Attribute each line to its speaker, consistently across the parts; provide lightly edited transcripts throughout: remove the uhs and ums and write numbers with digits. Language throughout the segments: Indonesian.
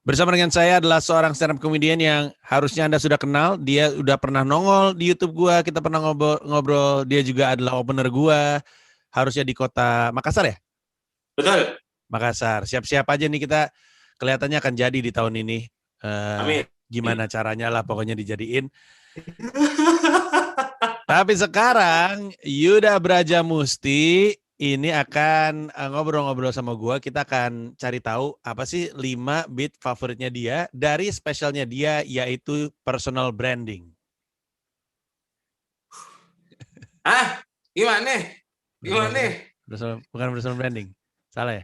Speaker 1: Bersama dengan saya adalah seorang stand up comedian yang harusnya Anda sudah kenal. Dia udah pernah nongol di YouTube gua, kita pernah ngobrol. Dia juga adalah opener gua. Harusnya di kota Makassar ya?
Speaker 2: Betul.
Speaker 1: Makassar. Siap-siap aja nih, kita kelihatannya akan jadi di tahun ini.
Speaker 2: Amin.
Speaker 1: Gimana caranya lah pokoknya dijadiin. Tapi sekarang Yuda Brajamusti ini akan ngobrol-ngobrol sama gua. Kita akan cari tahu apa sih 5 beat favoritnya dia dari spesialnya dia, yaitu personal branding.
Speaker 2: Gimana?
Speaker 1: Bukan personal branding. Salah ya?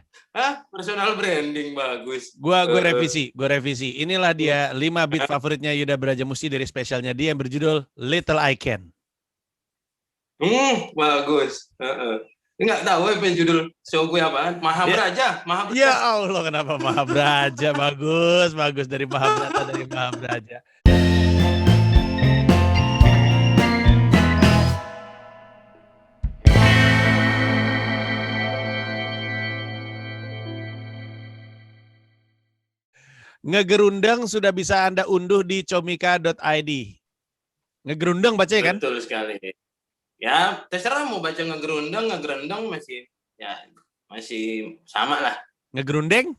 Speaker 2: Personal branding bagus.
Speaker 1: Gua revisi. Inilah dia 5 beat favoritnya Yuda Brajamusti dari spesialnya dia yang berjudul Little I Can.
Speaker 2: Bagus. Nggak tahu apa judul show gue apaan. Mahabraja.
Speaker 1: Ya Allah, kenapa Mahabraja? Bagus dari Mahabraja. Ngegerundang sudah bisa Anda unduh di comika.id. Ngegerundang baca ya kan?
Speaker 2: Betul sekali. Ya, terserah mau baca ngegerundang masih sama lah.
Speaker 1: Ngegerundeng?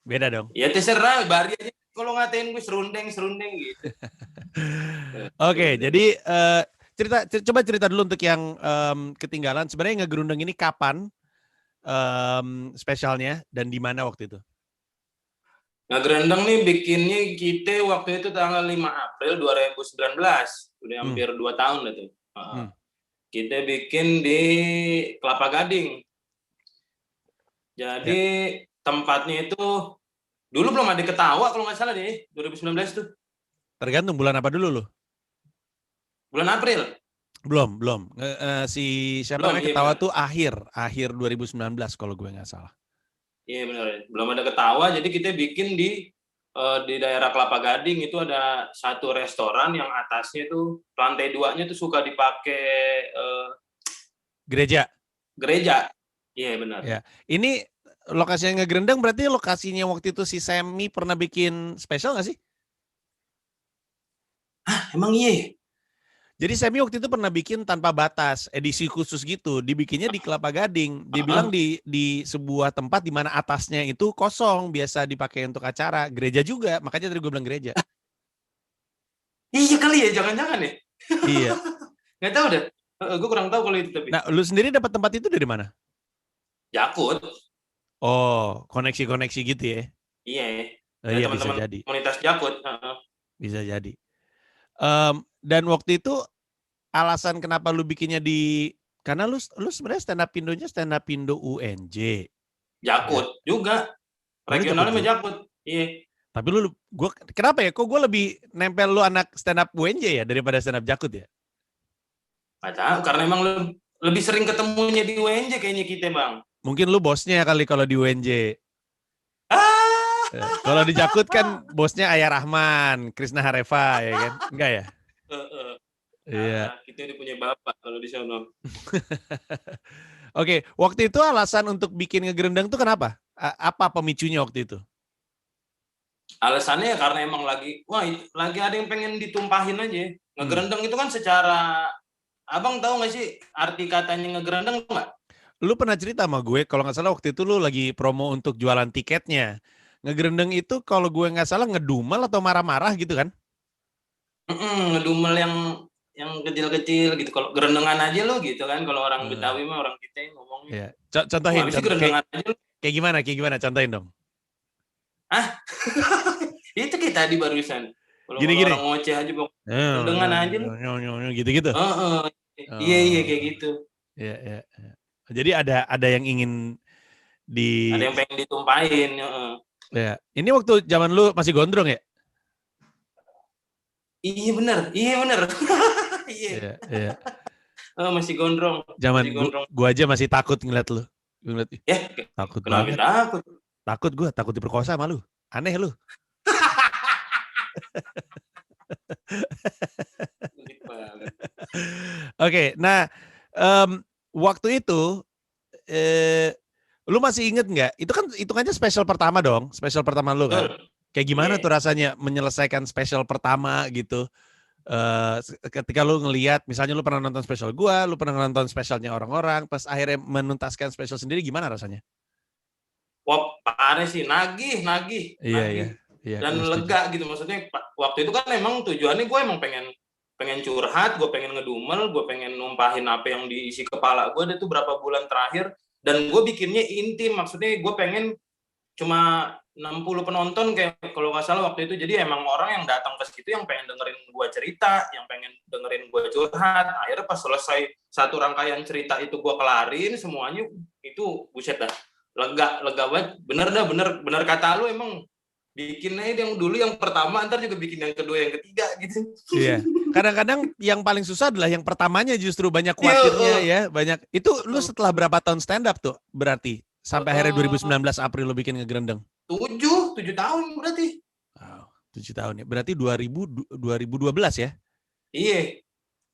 Speaker 1: Beda dong.
Speaker 2: Ya terserah, bari aja kalau ngatain gue serundeng gitu.
Speaker 1: Oke, jadi coba cerita dulu untuk yang ketinggalan. Sebenarnya ngegerundang ini kapan spesialnya dan di mana waktu itu?
Speaker 2: Ngegerundang nih bikinnya kita waktu itu tanggal 5 April 2019. Udah hampir 2 tahun lah tuh. Kita bikin di Kelapa Gading. Jadi tempatnya itu dulu belum ada Ketawa kalau nggak salah deh, 2019 tuh.
Speaker 1: Tergantung bulan apa dulu lo?
Speaker 2: Bulan April.
Speaker 1: Belum. Si siapa namanya Ketawa tuh akhir 2019 kalau gue nggak salah.
Speaker 2: Iya benar. Belum ada Ketawa, jadi kita bikin di daerah Kelapa Gading itu ada satu restoran yang atasnya tuh lantai 2-nya tuh suka dipakai
Speaker 1: gereja.
Speaker 2: Iya benar.
Speaker 1: Ya. Ini lokasi yang ngegerendang berarti lokasinya waktu itu si Semi pernah bikin spesial nggak sih?
Speaker 2: Emang iya?
Speaker 1: Jadi Semi waktu itu pernah bikin Tanpa Batas, edisi khusus gitu. Dibikinnya di Kelapa Gading. Dia bilang di sebuah tempat di mana atasnya itu kosong, biasa dipakai untuk acara. Gereja juga, makanya tadi gue bilang gereja.
Speaker 2: Iya kali ya, jangan-jangan ya?
Speaker 1: Iya.
Speaker 2: Nggak tahu deh. Gue kurang tahu kalau itu tapi.
Speaker 1: Nah, lu sendiri dapat tempat itu dari mana?
Speaker 2: Jakut.
Speaker 1: Oh, koneksi-koneksi gitu ya?
Speaker 2: Iya.
Speaker 1: Iya, bisa jadi.
Speaker 2: Komunitas Jakut.
Speaker 1: Bisa jadi. Dan waktu itu alasan kenapa lu bikinnya karena lu sebenarnya stand up Indo UNJ.
Speaker 2: Jakut juga. Regionalnya sama Jakut. Iya.
Speaker 1: Tapi kenapa ya? Kok gue lebih nempel lu anak stand up UNJ ya daripada stand up Jakut ya?
Speaker 2: Nggak tahu, karena emang lebih sering ketemunya di UNJ kayaknya kita, Bang.
Speaker 1: Mungkin lu bosnya kali kalau di UNJ. Kalau di Jakut kan bosnya Ayah Rahman, Krisna Hareva ya kan? Enggak ya? Iya.
Speaker 2: Kita udah punya bapak kalau di sana.
Speaker 1: Oke, waktu itu alasan untuk bikin ngegerendang tuh kenapa? Apa pemicunya waktu itu?
Speaker 2: Alasannya ya karena emang lagi ada yang pengen ditumpahin aja. Ngegerendang itu kan secara, Abang tahu nggak sih arti katanya ngegerendang nggak?
Speaker 1: Lu pernah cerita sama gue, kalau nggak salah waktu itu lu lagi promo untuk jualan tiketnya. Ngegerendeng itu kalau gue nggak salah ngedumel atau marah-marah gitu kan?
Speaker 2: Ngedumel yang kecil-kecil gitu. Kalau gerendengan aja lo gitu kan. Kalau orang Betawi mah orang kita ngomongnya.
Speaker 1: Iya. Contohin. Kayak gimana? Contohin dong.
Speaker 2: Itu kita tadi barusan. Kalau
Speaker 1: Gini.
Speaker 2: orang ngoceh aja bang. Gerendengan aja lo.
Speaker 1: Gitu.
Speaker 2: Iya kayak gitu.
Speaker 1: Iya. Jadi ada yang ingin
Speaker 2: ada yang pengen ditumpahin.
Speaker 1: Ya. Ini waktu zaman lu masih gondrong ya?
Speaker 2: Iya bener. Iya. Masih gondrong.
Speaker 1: Zaman gua aja masih takut ngeliat lu. Takut banget. Takut gue, takut diperkosa sama lu. Aneh lu. Oke, nah waktu itu Lu masih inget nggak? Itu kan hitungannya special pertama dong, special pertama lu kan.
Speaker 2: Betul.
Speaker 1: Kayak gimana
Speaker 2: Iya.
Speaker 1: tuh rasanya menyelesaikan special pertama gitu? Ketika lu ngelihat, misalnya lu pernah nonton special gua, lu pernah nonton specialnya orang-orang, pas akhirnya menuntaskan special sendiri gimana rasanya?
Speaker 2: Wah, parah sih, nagih, nagih,
Speaker 1: Iya, iya,
Speaker 2: nagih.
Speaker 1: iya,
Speaker 2: Dan
Speaker 1: gue setuju.
Speaker 2: lega gitu, maksudnya waktu itu kan emang tujuannya gue emang pengen pengen curhat, gue pengen ngedumel, gue pengen numpahin apa yang diisi kepala gue itu berapa bulan terakhir, dan gue bikinnya intim, maksudnya gue pengen cuma 60 penonton kayak kalau nggak salah waktu itu, jadi emang orang yang datang ke situ yang pengen dengerin gue cerita, yang pengen dengerin gue curhat, akhirnya pas selesai satu rangkaian cerita itu gue kelarin semuanya, itu buset dah, lega lega banget, bener dah, bener kata lu, emang bikin aja yang dulu yang pertama, ntar juga bikin yang kedua yang ketiga gitu.
Speaker 1: Iya. Kadang-kadang yang paling susah adalah yang pertamanya justru banyak
Speaker 2: Iya,
Speaker 1: khawatirnya ya, banyak. Itu lu setelah berapa tahun stand up tuh berarti? Sampai akhirnya 2019 April lu bikin Ngegrendeng.
Speaker 2: 7 tahun berarti.
Speaker 1: Wow, 7 tahun ya. Berarti 2012 ya?
Speaker 2: Iya.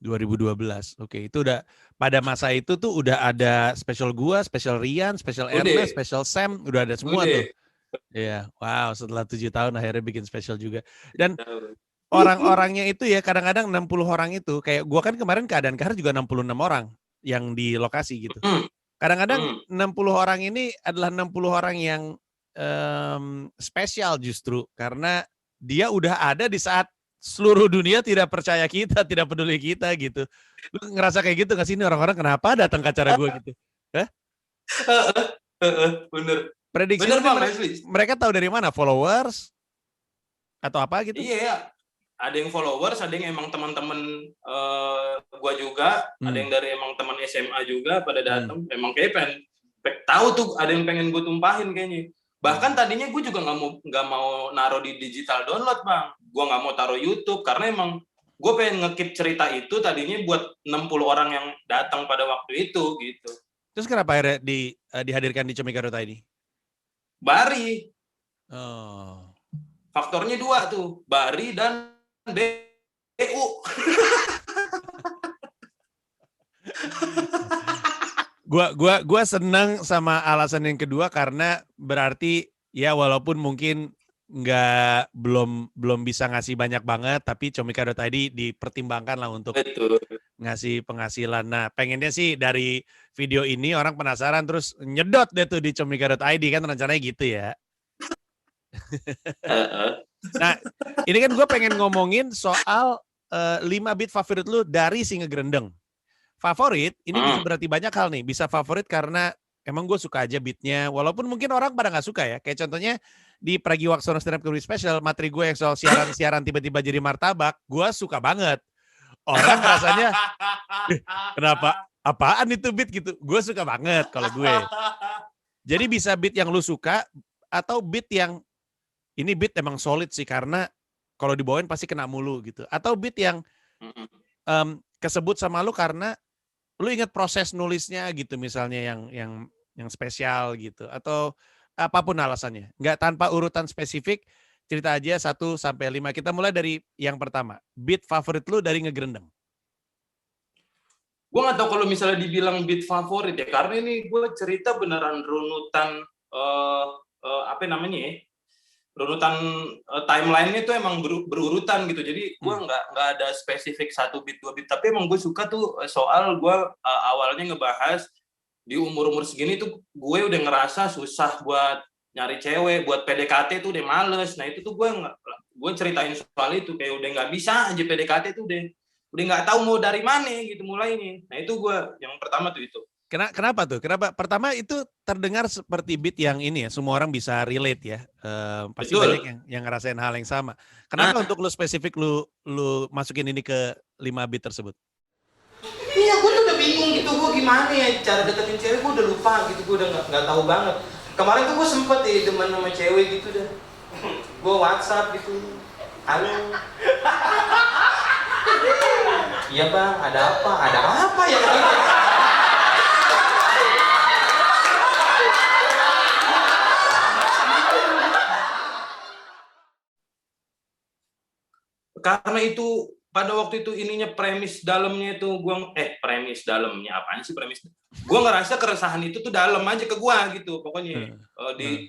Speaker 1: 2012. Oke, itu udah pada masa itu tuh udah ada special gua, special Rian, special
Speaker 2: Udah,
Speaker 1: Ernest, special Sam, udah ada semua
Speaker 2: udah.
Speaker 1: tuh. Iya, wow, setelah 7 tahun akhirnya bikin special juga. Dan
Speaker 2: Tahu.
Speaker 1: orang-orangnya itu ya kadang-kadang 60 orang itu, kayak gua kan kemarin keadaan kahar juga 66 orang yang di lokasi gitu.
Speaker 2: Hmm,
Speaker 1: Kadang-kadang
Speaker 2: hmm.
Speaker 1: 60 orang ini adalah 60 orang yang spesial justru karena dia udah ada di saat seluruh dunia tidak percaya kita, tidak peduli kita gitu. Lu ngerasa kayak gitu nggak sih, ini orang-orang kenapa datang ke acara gue gitu? Hah?
Speaker 2: Bener.
Speaker 1: Prediksi
Speaker 2: Bener
Speaker 1: lu nih
Speaker 2: Bang, asli.
Speaker 1: mereka tahu dari mana? Followers atau apa gitu?
Speaker 2: Iya ya. Ada yang followers, ada yang emang teman-teman gua juga, ada yang dari emang teman SMA juga pada datang. Emang kayak pengen tahu tuh, ada yang pengen gue tumpahin kayaknya. Bahkan tadinya gue juga nggak mau naruh di digital download Bang. Gue nggak mau taruh YouTube karena emang gue pengen ngekip cerita itu tadinya buat 60 orang yang datang pada waktu itu gitu.
Speaker 1: Terus kenapa akhirnya dihadirkan di Comika.id ini?
Speaker 2: Bari.
Speaker 1: Oh.
Speaker 2: Faktornya 2 tuh, Bari dan BU.
Speaker 1: Gua senang sama alasan yang kedua karena berarti ya walaupun mungkin belum bisa ngasih banyak banget, tapi Comika.id dipertimbangkan lah untuk
Speaker 2: Betul.
Speaker 1: ngasih penghasilan. Nah, pengennya sih dari video ini orang penasaran terus nyedot deh tuh di Comika.id kan rencananya gitu ya. Nah, ini kan gue pengen ngomongin soal 5 beat favorit lu dari si Ngegrendeng. Favorit, ini bisa berarti banyak hal nih. Bisa favorit karena emang gue suka aja beatnya. Walaupun mungkin orang pada gak suka ya. Kayak contohnya di Pragiwaksono Stand Up Comedy Special, materi gue yang soal siaran-siaran tiba-tiba jadi martabak, gue suka banget. Orang rasanya, kenapa? Apaan itu beat gitu? Gue suka banget kalau gue. Jadi bisa beat yang lu suka atau beat yang ini beat emang solid sih karena kalau dibawain pasti kena mulu gitu. Atau beat yang kesebut sama lu karena lu ingat proses nulisnya gitu misalnya yang spesial gitu atau apapun alasannya. Nggak tanpa urutan spesifik, cerita aja 1 sampai 5. Kita mulai dari yang pertama. Beat favorit lu dari Ngegrendeng.
Speaker 2: Gue nggak tahu kalau misalnya dibilang beat favorit ya, karena ini gue cerita beneran runutan apa namanya ya? Runutan timeline-nya itu emang berurutan gitu. Jadi gue nggak ada spesifik 1 beat 2 beat, tapi emang gue suka tuh soal gue awalnya ngebahas di umur-umur segini tuh gue udah ngerasa susah buat nyari cewek, buat PDKT tuh udah males. Nah itu tuh gue ceritain soal itu, kayak udah nggak bisa aja PDKT tuh udah nggak tahu mau dari mana gitu mulainya. Nah itu gue yang pertama tuh itu.
Speaker 1: Kenapa tuh? Kenapa? Pertama itu terdengar seperti beat yang ini ya, semua orang bisa relate ya. Pasti
Speaker 2: Betul.
Speaker 1: banyak yang ngerasain hal yang sama. Kenapa untuk lu spesifik lu masukin ini ke 5 beat tersebut?
Speaker 2: Iya, gue tuh udah bingung gitu, gue gimana ya cara deketin cewek, gue udah lupa gitu, gue udah nggak tahu banget. Kemarin tuh gue sempet ya demen sama cewek gitu dah. Gue WhatsApp gitu, halo. Iya bang, ada apa? Ada apa ya? Karena itu pada waktu itu ininya premis dalamnya itu premis dalamnya apaan sih premis? Gue ngerasa keresahan itu tuh dalam aja ke gue gitu pokoknya.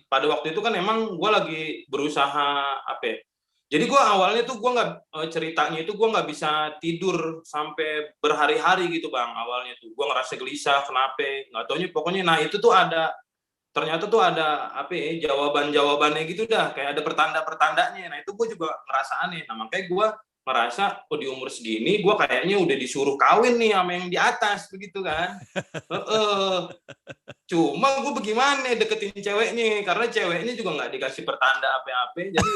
Speaker 2: Pada waktu itu kan emang gue lagi berusaha apa ya? Jadi gue awalnya tuh gue nggak ceritanya itu gue nggak bisa tidur sampai berhari-hari gitu bang awalnya tuh gue ngerasa gelisah kenapa nggak taunya pokoknya nah itu tuh ternyata tuh ada apa ya jawabannya gitu dah kayak ada pertanda-pertandanya nah itu gue juga ngerasa aneh nah makanya gue merasa di umur segini gue kayaknya udah disuruh kawin nih sama yang di atas begitu kan cuma gue bagaimana deketin ceweknya karena ceweknya juga nggak dikasih pertanda apa-apa jadi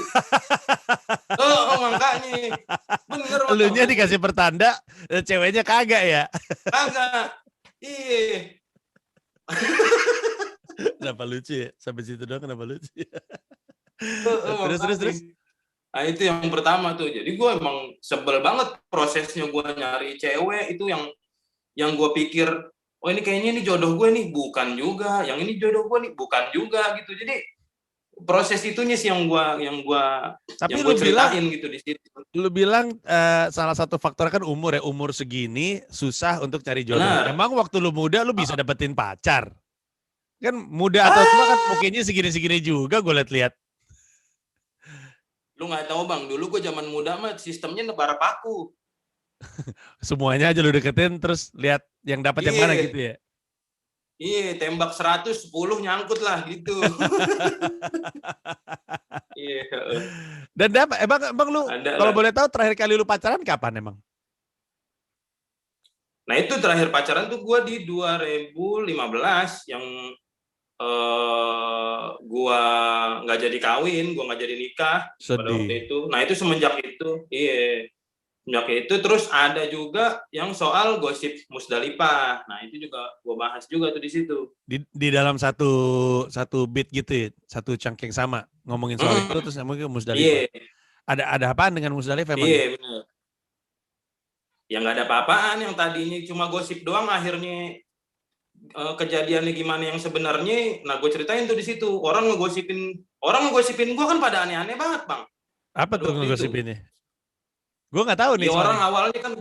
Speaker 2: makanya bener
Speaker 1: Elunya dikasih pertanda ceweknya kagak ya
Speaker 2: kagak iya
Speaker 1: kenapa lucu ya sampai situ doang kenapa lucu terus
Speaker 2: nah itu yang pertama tuh jadi gue emang sebel banget prosesnya gue nyari cewek itu yang gue pikir oh ini kayaknya ini jodoh gue nih bukan juga yang ini jodoh gue nih bukan juga gitu jadi proses itunya sih yang gue ceritain gitu di situ.
Speaker 1: Lu bilang salah satu faktor kan umur ya umur segini susah untuk cari jodoh.
Speaker 2: Benar.
Speaker 1: Emang waktu lu muda lu bisa dapetin pacar kan muda atau tua kan mungkinnya segini-segini juga gue lihat.
Speaker 2: Lu nggak tahu bang, dulu gue zaman muda mah sistemnya nebara paku.
Speaker 1: Semuanya aja lu deketin terus lihat yang dapat yang mana gitu ya.
Speaker 2: Iya, tembak 100, 10 nyangkut lah gitu. Iya.
Speaker 1: Dan emang lu kalau boleh tahu terakhir kali lu pacaran kapan emang?
Speaker 2: Nah itu terakhir pacaran tuh gue di 2015 yang gua nggak jadi kawin, gua nggak jadi nikah pada waktu itu. Nah itu semenjak itu terus ada juga yang soal gosip Musdalifah. Nah itu juga gua bahas juga tuh di situ.
Speaker 1: Di dalam satu beat gitu ya, satu chunk yang sama ngomongin soal itu terus ngomongin Musdalifah. Ada apaan dengan Musdalifah emang?
Speaker 2: Iya benar. Ya nggak ada apa-apaan yang tadinya cuma gosip doang akhirnya kejadiannya gimana yang sebenarnya, nah gue ceritain tuh di situ. Orang ngegosipin gue kan pada aneh-aneh banget bang.
Speaker 1: Apa tuh ngegosipinnya? Gue nggak tahu nih.
Speaker 2: Ya orang awalnya kan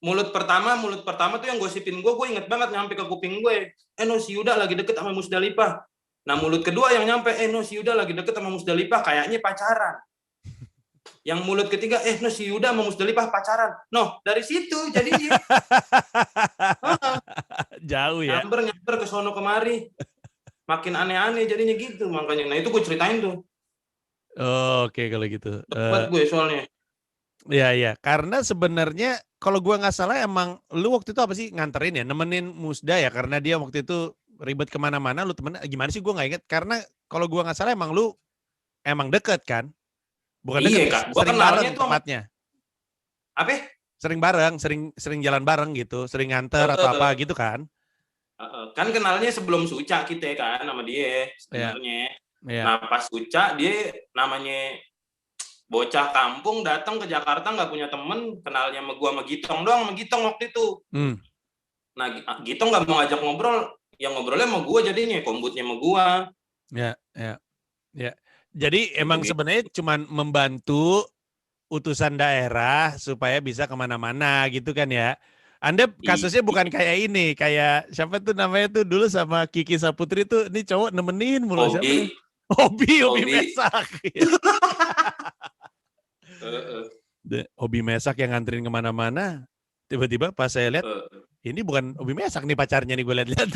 Speaker 2: mulut pertama tuh yang gosipin gue inget banget nyampe ke kuping gue. Si Yuda lagi deket sama Musdalifah. Nah mulut kedua yang nyampe, si Yuda lagi deket sama Musdalifah, kayaknya pacaran. Yang mulut ketiga, si Yuda sama Musdalifah pacaran. Dari situ jadinya.
Speaker 1: Jauh ya.
Speaker 2: Nyamper ke sono kemari. Makin aneh-aneh jadinya gitu makanya. Nah itu gue ceritain tuh.
Speaker 1: Oke kalau gitu.
Speaker 2: Buat gue soalnya.
Speaker 1: Iya. Karena sebenarnya kalau gue nggak salah emang lu waktu itu apa sih nganterin ya, nemenin Musda ya karena dia waktu itu ribet kemana-mana lu temen gimana sih gue nggak inget karena kalau gue nggak salah emang lu emang deket kan? Bukan deket,
Speaker 2: Kak.
Speaker 1: Sering bareng tempatnya.
Speaker 2: Apa?
Speaker 1: Sering bareng, sering jalan bareng gitu, sering nganter atau apa gitu kan?
Speaker 2: Kan kenalnya sebelum Suca kita kan sama dia sebenarnya.
Speaker 1: Yeah.
Speaker 2: Nah pas Suca dia namanya bocah kampung datang ke Jakarta nggak punya temen, kenalnya sama gua sama Gitong doang, sama Gitong waktu itu. Nah Gitong nggak mau ngajak ngobrol, yang ngobrolnya sama gua jadinya, kombutnya sama gua.
Speaker 1: Ya. Jadi emang sebenarnya cuma membantu utusan daerah supaya bisa kemana-mana gitu kan ya. Anda kasusnya bukan kayak ini, kayak siapa tuh namanya tuh dulu sama Kiki Saputri tuh, ini cowok nemenin mulu siapa? Hobi mesak. Hobi mesak yang nganterin kemana-mana. Tiba-tiba pas saya lihat, ini bukan hobi mesak nih pacarnya nih gue lihat-lihat.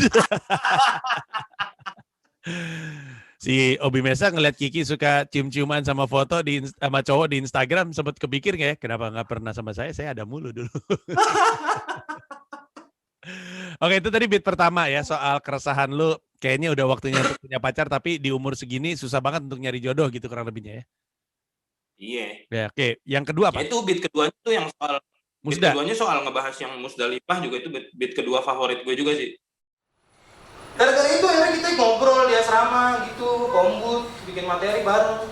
Speaker 1: Si Obi Mesa ngeliat Kiki suka cium-ciuman sama foto sama cowok di Instagram, sempat kepikir nggak ya, kenapa nggak pernah sama saya ada mulu dulu. Oke, itu tadi beat pertama ya, soal keresahan lu, kayaknya udah waktunya untuk punya pacar, tapi di umur segini susah banget untuk nyari jodoh gitu kurang lebihnya ya.
Speaker 2: Iya.
Speaker 1: Ya, oke. Yang kedua apa?
Speaker 2: Itu beat keduanya tuh yang soal, beat keduanya soal ngebahas yang Musdalifah juga itu beat kedua favorit gue juga sih. Gara-gara itu akhirnya kita ngobrol di asrama gitu, kombut, bikin materi bareng.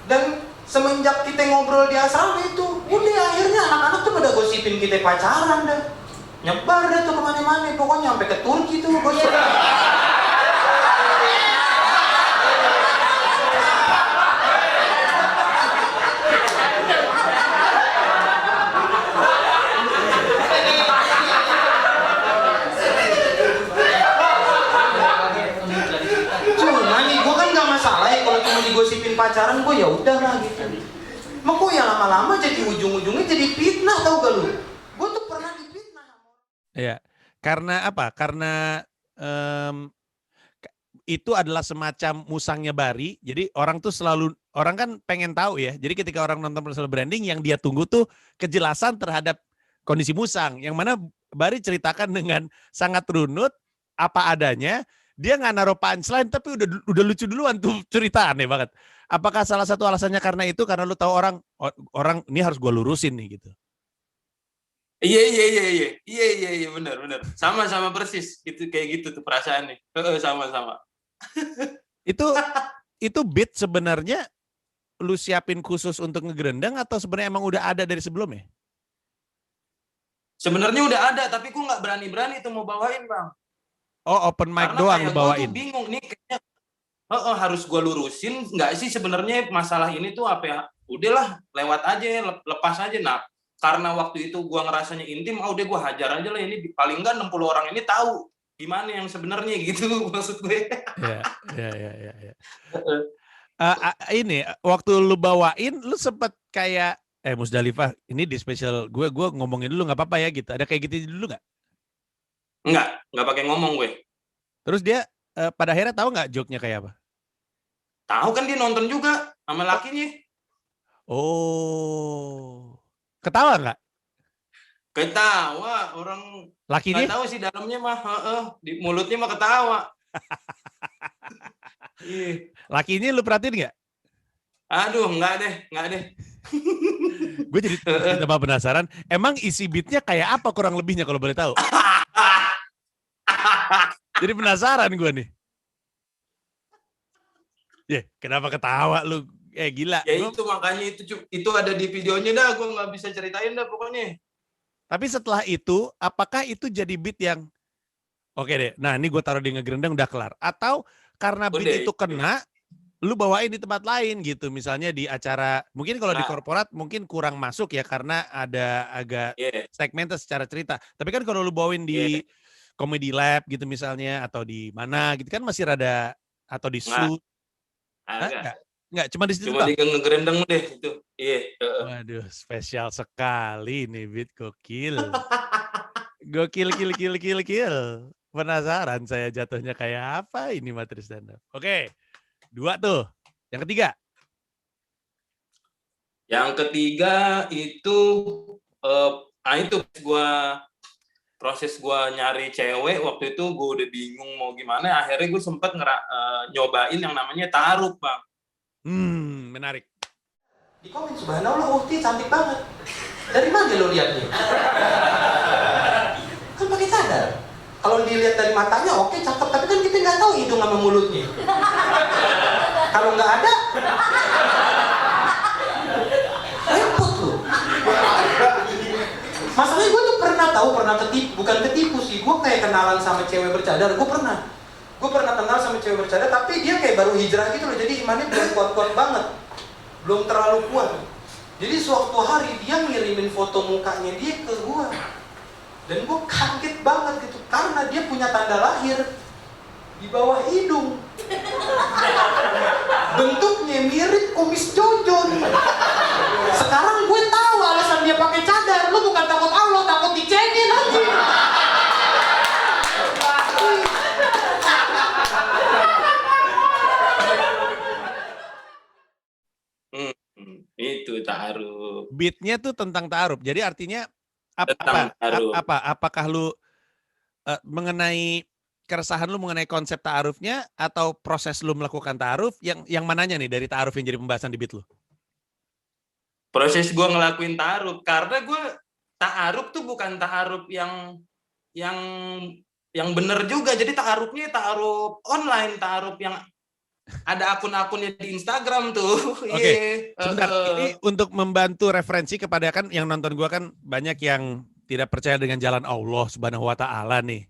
Speaker 2: Dan semenjak kita ngobrol di asrama itu, udah akhirnya anak-anak tuh pada gosipin kita pacaran dah. Nyebar dah tuh kemana-mana, pokoknya sampai ke Turki tuh gosipin. digosipin pacaran, gue ya udahlah gitu. Mak kok ya lama-lama jadi ujung-ujungnya jadi fitnah, tau gak lu? Gue tuh pernah difitnah.
Speaker 1: Iya. Karena apa? Karena itu adalah semacam musangnya Bari. Jadi orang kan pengen tahu ya. Jadi ketika orang nonton personal branding, yang dia tunggu tuh kejelasan terhadap kondisi musang. Yang mana Bari ceritakan dengan sangat runut, apa adanya. Dia nggak naruh punchline, tapi udah lucu duluan tuh cerita, aneh banget. Apakah salah satu alasannya karena itu, karena lu tahu orang ini harus gue lurusin nih gitu.
Speaker 2: Iya, benar. Sama persis. Itu kayak gitu tuh perasaannya. Sama.
Speaker 1: Itu beat sebenarnya lu siapin khusus untuk ngegerendang atau sebenarnya emang udah ada dari sebelumnya?
Speaker 2: Sebenarnya udah ada, tapi gue nggak berani tuh mau bawain, Bang.
Speaker 1: Oh, open mic doang lu bawain.
Speaker 2: Gue tuh bingung nih kayaknya. Harus gue lurusin nggak sih sebenarnya masalah ini tuh apa ya? Udahlah, lewat aja, lepas aja. Nah, karena waktu itu gue ngerasanya intim, udah gue hajar aja lah, ini paling nggak 60 orang ini tahu gimana yang sebenarnya gitu maksud gue.
Speaker 1: Iya. Ini waktu lu bawain, lu sempet kayak Musdalifah, ini di spesial gue ngomongin dulu nggak apa-apa ya gitu. Ada kayak gitu dulu nggak?
Speaker 2: Nggak pakai ngomong gue.
Speaker 1: Terus dia pada akhirnya tahu nggak joke-nya kayak apa?
Speaker 2: Tahu kan, dia nonton juga sama lakinya.
Speaker 1: Oh, ketawa nggak?
Speaker 2: Ketawa, orang
Speaker 1: Lakinya?
Speaker 2: nggak tahu sih dalamnya mah, di mulutnya mah ketawa.
Speaker 1: Lakinya lu perhatiin nggak?
Speaker 2: Aduh, nggak deh.
Speaker 1: Gue jadi tambah penasaran. Emang isi beatnya kayak apa kurang lebihnya kalau boleh tahu? Jadi penasaran gue nih. Kenapa ketawa lu? Gila.
Speaker 2: Ya itu makanya itu ada di videonya dah. Gue nggak bisa ceritain dah pokoknya.
Speaker 1: Tapi setelah itu, apakah itu jadi beat yang oke deh? Nah, ini gue taruh di ngegerendang udah kelar. Atau karena beat itu kena, lu bawain di tempat lain gitu, misalnya di acara, mungkin kalau di korporat mungkin kurang masuk ya karena ada agak segmented secara cerita. Tapi kan kalau lu bawain di Comedy Lab gitu misalnya, atau di mana gitu kan masih rada, atau di Shoot. Enggak, cuma di situ.
Speaker 2: Cuma di ngegerendeng deh itu. Iya.
Speaker 1: Waduh, spesial sekali nih beat, gokil. Gokil. Penasaran saya jatuhnya kayak apa ini materi stand up. Oke. 2 tuh. Yang ketiga?
Speaker 2: Yang ketiga itu itu proses gue nyari cewek waktu itu, gue udah bingung mau gimana. Akhirnya gue sempet nyobain yang namanya taruh, Bang.
Speaker 1: Menarik.
Speaker 2: Di komen, subhanallah, Uhti cantik banget. Dari mana lo liatnya? Kan pakai cadar. Kalau dilihat dari matanya oke, cakep, tapi kan kita nggak tahu hidung sama mulutnya. Kalau nggak ada, repot loh. Masalahnya gue tuh pernah ketipu, bukan ketipu sih, gue kayak kenalan sama cewek bercadar. Gue pernah kenal sama cewek bercadar, tapi dia kayak baru hijrah gitu loh, jadi imannya belum kuat-kuat banget, belum terlalu kuat. Jadi suatu hari dia ngirimin foto mukanya dia ke gue, dan gue kaget banget gitu, karena dia punya tanda lahir di bawah hidung. Bentuknya mirip kumis Jojon. Sekarang gue tahu alasan dia pakai cadar. Lu bukan takut Allah, takut dicengin aja. Itu ta'aruf.
Speaker 1: Beatnya tuh tentang ta'aruf. Jadi artinya apakah lu mengenai keresahan lu mengenai konsep ta'arufnya, atau proses lu melakukan ta'aruf, yang mananya nih dari ta'aruf yang jadi pembahasan di beat lu?
Speaker 2: Proses gue ngelakuin ta'aruf, karena gue ta'aruf tuh bukan ta'aruf yang bener juga. Jadi ta'arufnya ta'aruf online, ta'aruf yang ada akun-akunnya di Instagram tuh.
Speaker 1: Oke. Sebentar, ini untuk membantu referensi kepada, kan yang nonton gue kan banyak yang tidak percaya dengan jalan Allah Subhanahu wa Ta'ala nih.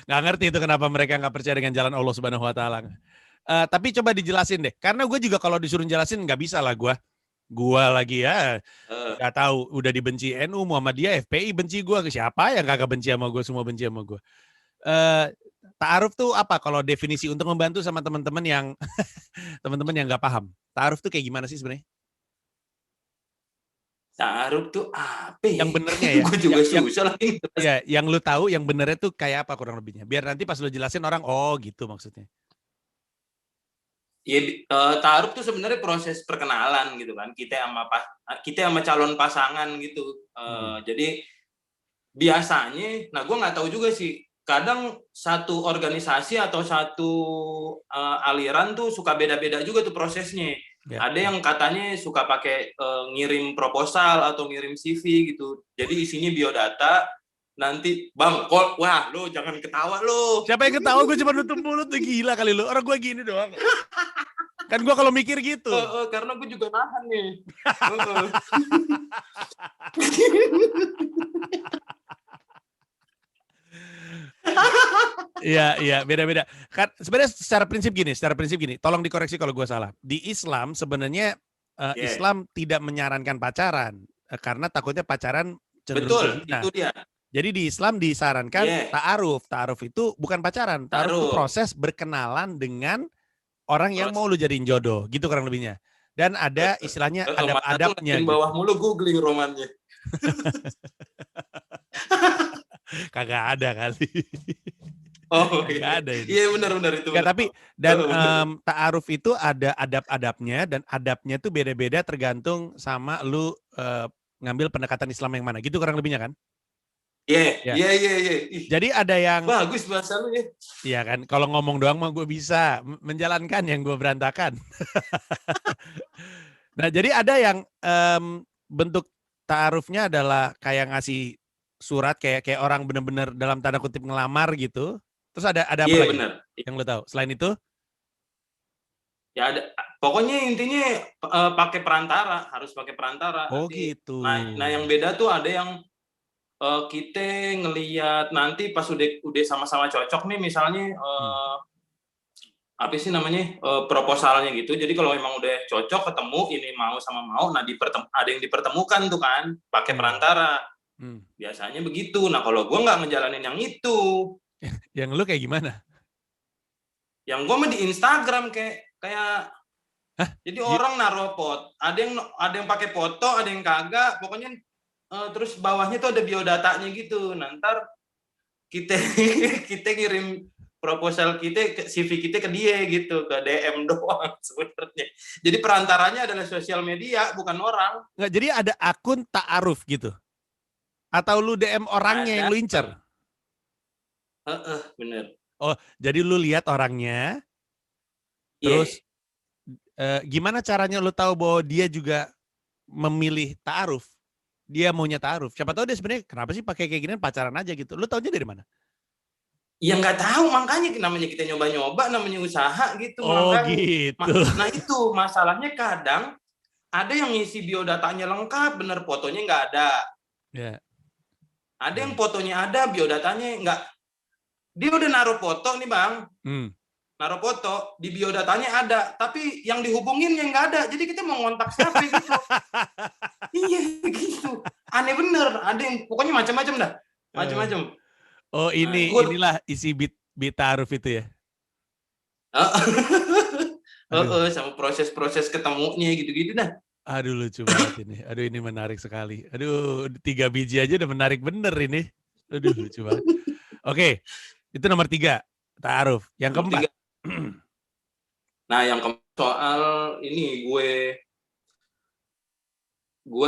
Speaker 1: Nggak ngerti itu kenapa mereka nggak percaya dengan jalan Allah Subhanahu wa Ta'ala. Tapi coba dijelasin deh, karena gue juga kalau disuruh jelasin nggak bisa lah gue lagi ya nggak tahu, udah dibenci NU, Muhammadiyah, FPI benci gue, siapa yang kagak benci sama gue, semua benci sama gue. ta'aruf tuh apa kalau definisi untuk membantu sama teman-teman yang teman-teman yang nggak paham? Ta'aruf tuh kayak gimana sih sebenarnya?
Speaker 2: Ta'aruf tuh apa ya?
Speaker 1: Yang benernya ya.
Speaker 2: Gue juga
Speaker 1: yang,
Speaker 2: susah lagi.
Speaker 1: ya, yang lu tahu yang benernya tuh kayak apa kurang lebihnya. Biar nanti pas lu jelasin orang, oh gitu maksudnya.
Speaker 2: Ya, ta'aruf tuh sebenarnya proses perkenalan gitu kan. Kita sama calon pasangan gitu. Jadi biasanya, nah gue nggak tahu juga sih. Kadang satu organisasi atau satu aliran tuh suka beda-beda juga tuh prosesnya.
Speaker 1: Ya.
Speaker 2: Ada yang katanya suka pakai ngirim proposal atau ngirim CV gitu. Jadi isinya biodata. Nanti bang, wah lo jangan ketawa lo.
Speaker 1: Siapa yang ketawa? Gue cuma nutup mulut tuh, gila kali lo. Orang gue gini doang. Kan gue kalau mikir gitu.
Speaker 2: Karena gue juga nahan nih.
Speaker 1: Iya, beda-beda. Kan sebenarnya secara prinsip gini, tolong dikoreksi kalau gue salah. Di Islam sebenarnya Islam tidak menyarankan pacaran karena takutnya pacaran cenderung zina.
Speaker 2: Itu dia.
Speaker 1: Jadi di Islam disarankan ta'aruf. Ta'aruf itu bukan pacaran, ta'aruf itu proses berkenalan dengan orang yang mau lu jadiin jodoh, gitu kurang lebihnya. Dan ada istilahnya adab-adabnya.
Speaker 2: Di bawah mulu googling romannya.
Speaker 1: Kagak ada kali.
Speaker 2: Oh
Speaker 1: iya. Ada ini.
Speaker 2: Iya benar itu.
Speaker 1: Enggak, tapi dan ta'aruf itu ada adab-adabnya dan adabnya tuh beda-beda tergantung sama lu ngambil pendekatan Islam yang mana. Gitu kurang lebihnya kan?
Speaker 2: Iya.
Speaker 1: Jadi ada yang
Speaker 2: bagus bahasa lu ya.
Speaker 1: Iya kan, kalau ngomong doang mah gue bisa menjalankan yang gue berantakan. Nah, jadi ada yang bentuk ta'arufnya adalah kayak ngasih surat kayak orang bener-bener dalam tanda kutip ngelamar gitu. Terus ada apa lagi?
Speaker 2: Bener.
Speaker 1: Yang lo tahu? Selain itu?
Speaker 2: Ya ada. Pokoknya intinya pakai perantara, harus pakai perantara.
Speaker 1: Oh
Speaker 2: nanti.
Speaker 1: gitu.
Speaker 2: Nah yang beda tuh ada yang kita ngelihat nanti pas udah sama-sama cocok nih misalnya apa sih namanya proposalnya gitu. Jadi kalau emang udah cocok ketemu ini mau sama mau, nah ada yang dipertemukan tuh kan pakai perantara. Biasanya begitu. Nah kalau gue nggak ngejalanin yang itu.
Speaker 1: Yang lu kayak gimana?
Speaker 2: Yang gue mah di Instagram kayak jadi orang naruh ada yang pakai foto, ada yang kagak, pokoknya terus bawahnya tuh ada biodatanya gitu. Nanti kita ngirim proposal kita, CV kita ke dia gitu, ke DM doang sebenarnya. Jadi perantaranya adalah sosial media, bukan orang.
Speaker 1: Nggak, jadi ada akun ta'aruf gitu? Atau lu DM orangnya yang lu incer?
Speaker 2: Bener.
Speaker 1: Oh, jadi lu lihat orangnya, terus gimana caranya lu tahu bahwa dia juga memilih ta'aruf? Dia maunya ta'aruf. Siapa tahu dia sebenarnya kenapa sih pakai kayak gini pacaran aja gitu. Lu taunya dari mana?
Speaker 2: Ya nggak tahu, makanya namanya kita nyoba-nyoba, namanya usaha gitu.
Speaker 1: Oh gitu.
Speaker 2: Nah itu masalahnya kadang ada yang ngisi biodatanya lengkap, bener fotonya nggak ada.
Speaker 1: Yeah.
Speaker 2: Ada yang fotonya ada, biodatanya nggak. Dia udah naruh foto nih bang. Naruh foto, di biodatanya ada, tapi yang dihubungin yang nggak ada. Jadi kita mau ngontak siapa gitu. Iya gitu. Aneh bener. Ada yang pokoknya macam-macam dah. Macam-macam.
Speaker 1: Oh inilah isi bit ta'aruf itu ya?
Speaker 2: Sama proses-proses ketemunya gitu-gitu dah.
Speaker 1: Aduh lucu banget ini. Aduh ini menarik sekali. Aduh 3 biji aja udah menarik bener ini. Aduh lucu banget. Oke, itu nomor 3. Ta'aruf. Yang keempat.
Speaker 2: Nah, yang soal ini gue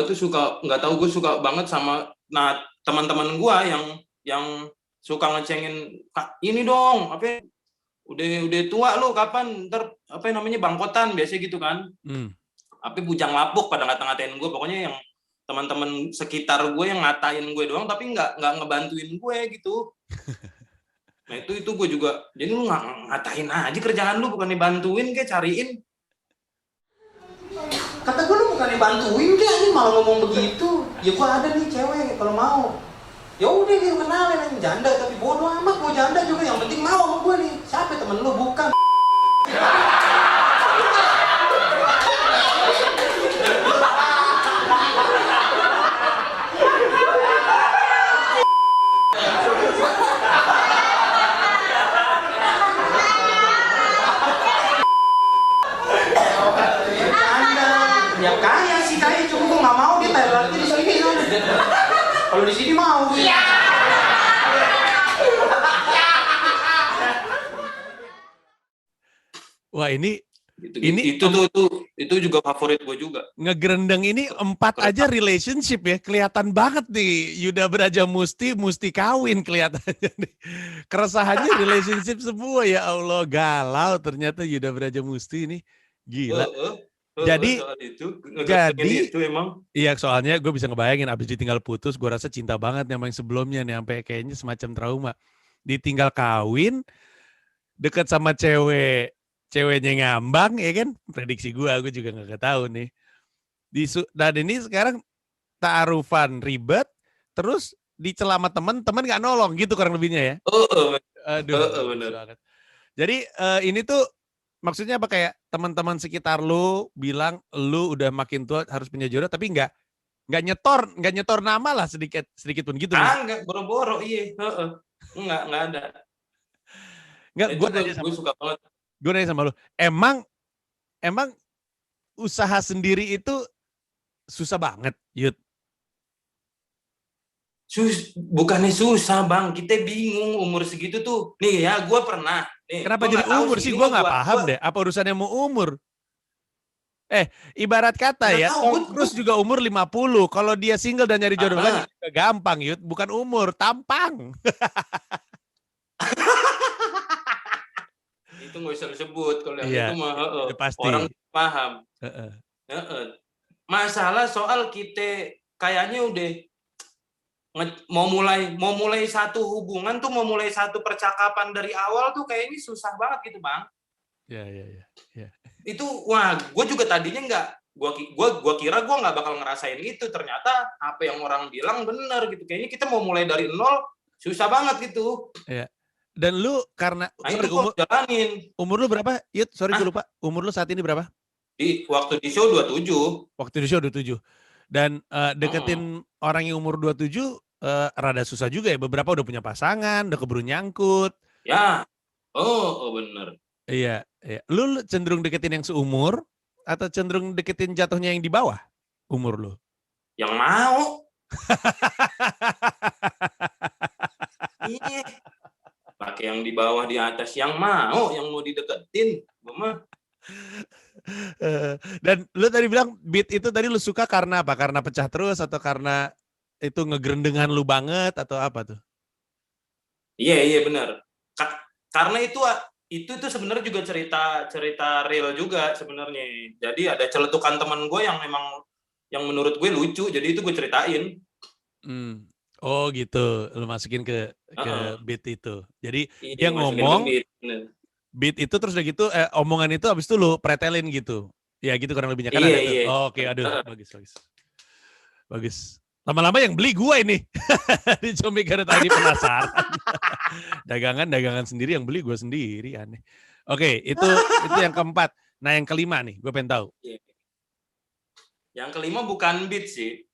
Speaker 2: tuh suka, nggak tahu, gue suka banget sama teman-teman gue yang suka ngecengin, ini dong, apa udah tua lu kapan ntar apa namanya bangkotan biasa gitu kan. Tapi bujang lapuk pada ngata-ngatain gue, pokoknya yang teman-teman sekitar gue yang ngatain gue doang tapi nggak ngebantuin gue gitu. Nah itu gue juga, jadi lu ngatain aja kerjaan lu, bukan dibantuin kayak cariin. Kata gue lu bukan dibantuin kayak, ini malah ngomong begitu. Ya gue ada nih cewek kalau mau. Ya udah gitu kenalin aja, janda tapi bodoh amat mau janda juga, yang penting mau sama gue nih. Siapa temen lu? Bukan. Kalau di sini mau. Iya.
Speaker 1: Wah ini
Speaker 2: itu juga favorit gue juga.
Speaker 1: Ngegerendeng ini 4 aja relationship ya, kelihatan banget nih. Yuda Braja mesti kawin kelihatannya nih. Keresahannya relationship semua, ya Allah, galau ternyata Yuda Braja Musti ini, gila. Jadi
Speaker 2: itu emang.
Speaker 1: Iya, soalnya gue bisa ngebayangin abis ditinggal putus, gue rasa cinta banget nih sama yang sebelumnya nih, sampai kayaknya semacam trauma. Ditinggal kawin, deket sama ceweknya ngambang, ya kan? Prediksi gue juga nggak tahu nih. Dan ini sekarang ta'arufan ribet, terus dicela sama temen nggak nolong gitu kurang lebihnya ya. Aduh,
Speaker 2: bener.
Speaker 1: Jadi ini tuh maksudnya apa, kayak teman-teman sekitar lu bilang lu udah makin tua harus punya jodoh, tapi nggak nyetor nama lah sedikit pun gitu.
Speaker 2: Enggak, boro-boro, iya. Enggak ada.
Speaker 1: Enggak, gue
Speaker 2: suka banget.
Speaker 1: Gue nanya sama lu, emang usaha sendiri itu susah banget, Yud?
Speaker 2: Bukannya susah, Bang. Kita bingung umur segitu tuh. Nih ya, gue pernah. Nih,
Speaker 1: kenapa jadi umur sih? Gue nggak paham deh. Apa urusannya mau umur? Ibarat kata ya, Tom Cruise juga umur 50. Kalau dia single dan nyari jodoh lagi, gampang, Yud. Bukan umur, tampang.
Speaker 2: Itu nggak usah disebut. Kalau itu mah
Speaker 1: pasti.
Speaker 2: orang paham. Masalah soal kita kayaknya udah mau mulai satu hubungan tuh, mau mulai satu percakapan dari awal tuh kayaknya susah banget gitu, Bang.
Speaker 1: Iya.
Speaker 2: Itu gue juga tadinya gue kira gue nggak bakal ngerasain itu, ternyata apa yang orang bilang benar gitu. Kayaknya kita mau mulai dari nol susah banget gitu.
Speaker 1: Iya. Dan lu karena umur lu berapa? Yud, sorry gue lupa. Umur lu saat ini berapa?
Speaker 2: Waktu di show 27.
Speaker 1: Waktu di show 27. Dan deketin orang yang umur 27 rada susah juga ya. Beberapa udah punya pasangan, udah keburu nyangkut.
Speaker 2: Ya. Bener.
Speaker 1: Iya. Lu cenderung deketin yang seumur atau cenderung deketin jatuhnya yang di bawah umur lu?
Speaker 2: Yang mau. Iya. Pakai yang di bawah di atas, yang mau dideketin. Mama.
Speaker 1: Dan lu tadi bilang beat itu tadi lu suka karena apa? Karena pecah terus atau karena itu ngegerendengan lu banget atau apa tuh?
Speaker 2: Iya benar. Karena itu sebenarnya juga cerita real juga sebenarnya. Jadi ada celetukan teman gue yang menurut gue lucu, jadi itu gue ceritain.
Speaker 1: Oh gitu, lu masukin ke beat itu. Jadi dia ngomong beat itu terus udah gitu omongan itu abis itu lu pretelin gitu. Ya gitu kurang lebihnya kan.
Speaker 2: Iya.
Speaker 1: Oke, aduh bagus. Lama-lama yang beli gua ini. Di Comik Garut tadi penasaran. Dagangan sendiri yang beli gua sendiri, aneh. Oke, itu yang keempat. Nah, yang kelima nih, gua pengen tahu.
Speaker 2: Yang kelima bukan beat sih.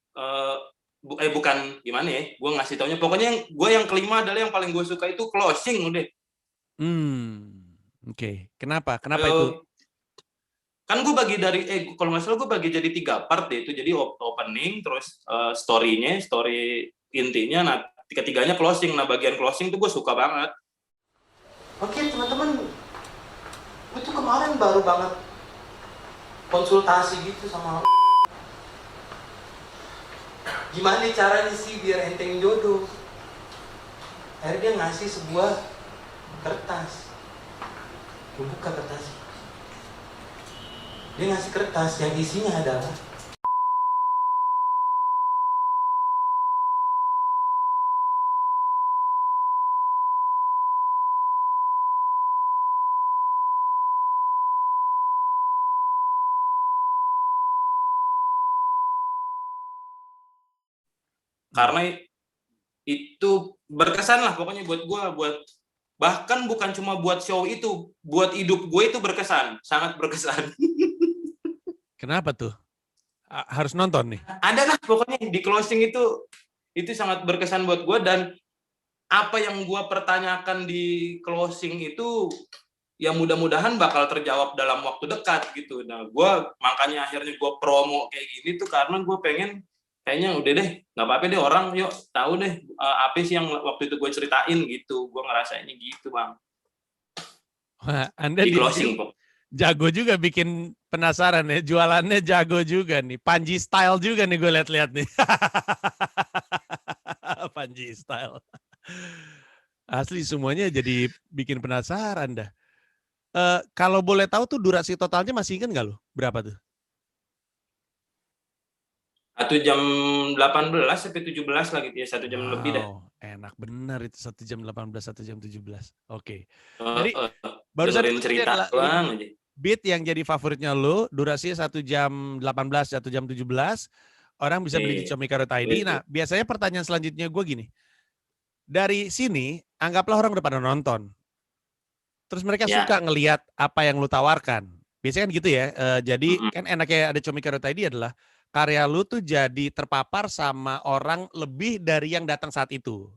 Speaker 2: Bukan gimana ya? Gua ngasih taunya. Pokoknya yang kelima adalah yang paling gue suka itu closing udah.
Speaker 1: Oke. Kenapa itu?
Speaker 2: Kan gue bagi dari kalau nggak salah gue bagi jadi 3 part deh itu. Jadi opening, terus story intinya, nah ketiganya closing. Nah bagian closing tuh gue suka banget. Oke teman-teman, gue tuh kemarin baru banget konsultasi gitu sama gimana caranya sih biar enteng jodoh. Akhirnya dia ngasih sebuah kertas. Gue buka kertas. Dia ngasih kertas yang isinya adalah karena itu berkesan lah pokoknya buat gue, bahkan bukan cuma buat show itu, buat hidup gue itu berkesan, sangat berkesan.
Speaker 1: Kenapa tuh? Harus nonton nih.
Speaker 2: Ada lah pokoknya di closing itu sangat berkesan buat gue, dan apa yang gue pertanyakan di closing itu ya mudah-mudahan bakal terjawab dalam waktu dekat gitu. Nah gue makanya akhirnya gue promo kayak gini tuh karena gue pengen kayaknya udah deh, nggak apa-apa deh orang yuk tahu deh apa sih yang waktu itu gue ceritain gitu. Gue ngerasainnya gitu Bang.
Speaker 1: Wah, Anda
Speaker 2: Di
Speaker 1: di
Speaker 2: closing kok.
Speaker 1: jago juga bikin penasaran ya. Jualannya jago juga nih. Panji style juga nih gue lihat-lihat nih. Panji style. Asli semuanya jadi bikin penasaran dah. Kalau boleh tahu tuh durasi totalnya masih ingat nggak lo? Berapa tuh?
Speaker 2: 1 jam 18 sampai 17 lah gitu ya, 1 jam lebih dah.
Speaker 1: Wow, enak bener itu 1 jam 18, 1 jam 17. Oke. Jadi
Speaker 2: Heeh,
Speaker 1: barusan
Speaker 2: dengerin
Speaker 1: itu tadi
Speaker 2: cerita
Speaker 1: adalah
Speaker 2: doang aja.
Speaker 1: beat yang jadi favoritnya lo, durasinya 1 jam 18, 1 jam 17. Orang bisa beli di
Speaker 2: Iya,
Speaker 1: comikaro.id.
Speaker 2: betul.
Speaker 1: Nah, biasanya pertanyaan selanjutnya gue gini. Dari sini, anggaplah orang udah pada nonton. Terus mereka
Speaker 2: Ya,
Speaker 1: suka ngelihat apa yang lu tawarkan. Biasanya kan gitu ya. Jadi
Speaker 2: mm-mm.
Speaker 1: kan enaknya ada comikaro.id adalah karya lu tuh jadi terpapar sama orang lebih dari yang datang saat itu.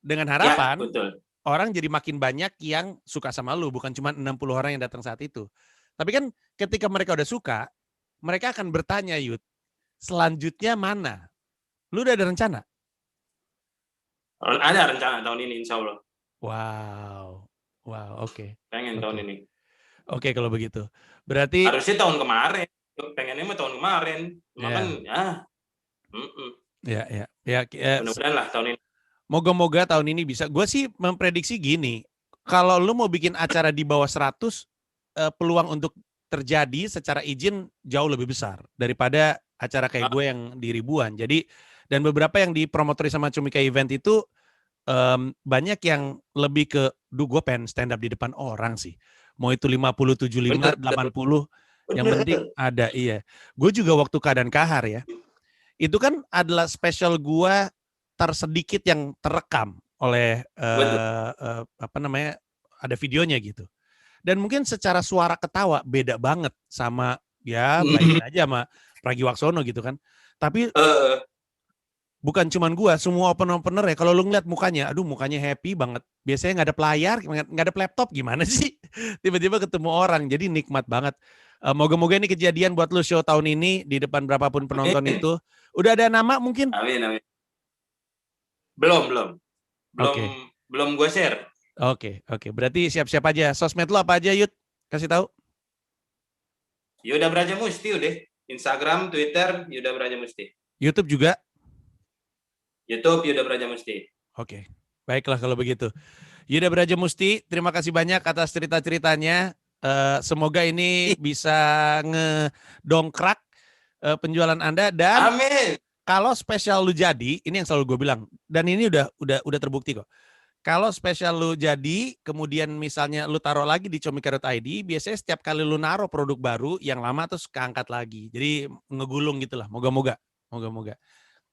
Speaker 1: Dengan
Speaker 2: Ya,
Speaker 1: harapan
Speaker 2: betul.
Speaker 1: orang jadi makin banyak yang suka sama lu, bukan cuma 60 orang yang datang saat itu. Tapi kan ketika mereka udah suka, mereka akan bertanya, Yud, selanjutnya mana? Lu udah ada rencana?
Speaker 2: Ada rencana tahun ini insya Allah.
Speaker 1: Wow. Wow, oke.
Speaker 2: Pengen
Speaker 1: Oke.
Speaker 2: tahun ini.
Speaker 1: Oke kalau begitu. Berarti
Speaker 2: Harusnya tahun kemarin. Pengennya mah tahun kemarin. Cuma kan
Speaker 1: ya,
Speaker 2: ya, mm-mm.
Speaker 1: ya.
Speaker 2: Mudah-mudahan lah tahun ini.
Speaker 1: Moga-moga tahun ini bisa. Gue sih memprediksi gini, kalau lu mau bikin acara di bawah 100, peluang untuk terjadi secara izin jauh lebih besar daripada acara kayak gue yang di ribuan. Jadi, dan beberapa yang dipromotori sama Cumika Event itu banyak yang lebih ke, duh gue pengen stand up di depan orang sih. Mau itu 50, 75,
Speaker 2: Bener,
Speaker 1: 80, yang penting
Speaker 2: bener.
Speaker 1: ada, iya. Gue juga waktu keadaan kahar ya, itu kan adalah spesial gua tersedikit yang terekam oleh
Speaker 2: Betul.
Speaker 1: apa namanya, ada videonya gitu. Dan mungkin secara suara ketawa beda banget sama ya bayangin aja sama Pragiwaksono gitu kan. Tapi bukan cuman gua, semua opener ya kalau lu ngeliat mukanya, aduh mukanya happy banget. Biasanya nggak ada pelayar, nggak ada laptop, gimana sih? Tiba-tiba ketemu orang, jadi nikmat banget. Moga-moga ini kejadian buat lu show tahun ini di depan berapapun penonton
Speaker 2: Amin.
Speaker 1: itu. Udah ada nama mungkin?
Speaker 2: Amin, amin. Belum
Speaker 1: Oke.
Speaker 2: gue share.
Speaker 1: Oke. Berarti siap-siap aja. Sosmed lu apa aja, Yud? Kasih tahu.
Speaker 2: Yuda Braja Musti udah. Instagram, Twitter, Yuda Braja Musti.
Speaker 1: YouTube juga?
Speaker 2: YouTube, Yuda Braja Musti.
Speaker 1: Oke. Baiklah kalau begitu. Yuda Braja Musti, terima kasih banyak atas cerita-ceritanya. Semoga ini bisa ngedongkrak penjualan Anda, dan
Speaker 2: Amin.
Speaker 1: kalau spesial lu jadi, ini yang selalu gue bilang, dan ini udah terbukti kok. Kalau spesial lu jadi, kemudian misalnya lu taruh lagi di comikaro.id, biasanya setiap kali lu naruh produk baru, yang lama terus keangkat lagi. Jadi ngegulung gitulah, moga-moga.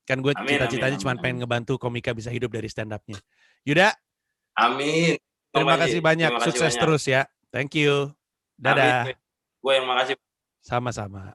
Speaker 1: Kan gue
Speaker 2: Amin, amin,
Speaker 1: cita-citanya cuma
Speaker 2: amin,
Speaker 1: pengen
Speaker 2: amin.
Speaker 1: ngebantu komika bisa hidup dari stand up-nya. Yuda,
Speaker 2: Amin.
Speaker 1: terima kasih banyak.
Speaker 2: Terima kasih
Speaker 1: Sukses
Speaker 2: banyak.
Speaker 1: terus ya. Thank you.
Speaker 2: Amin.
Speaker 1: Dadah.
Speaker 2: Gue yang makasih.
Speaker 1: Sama-sama.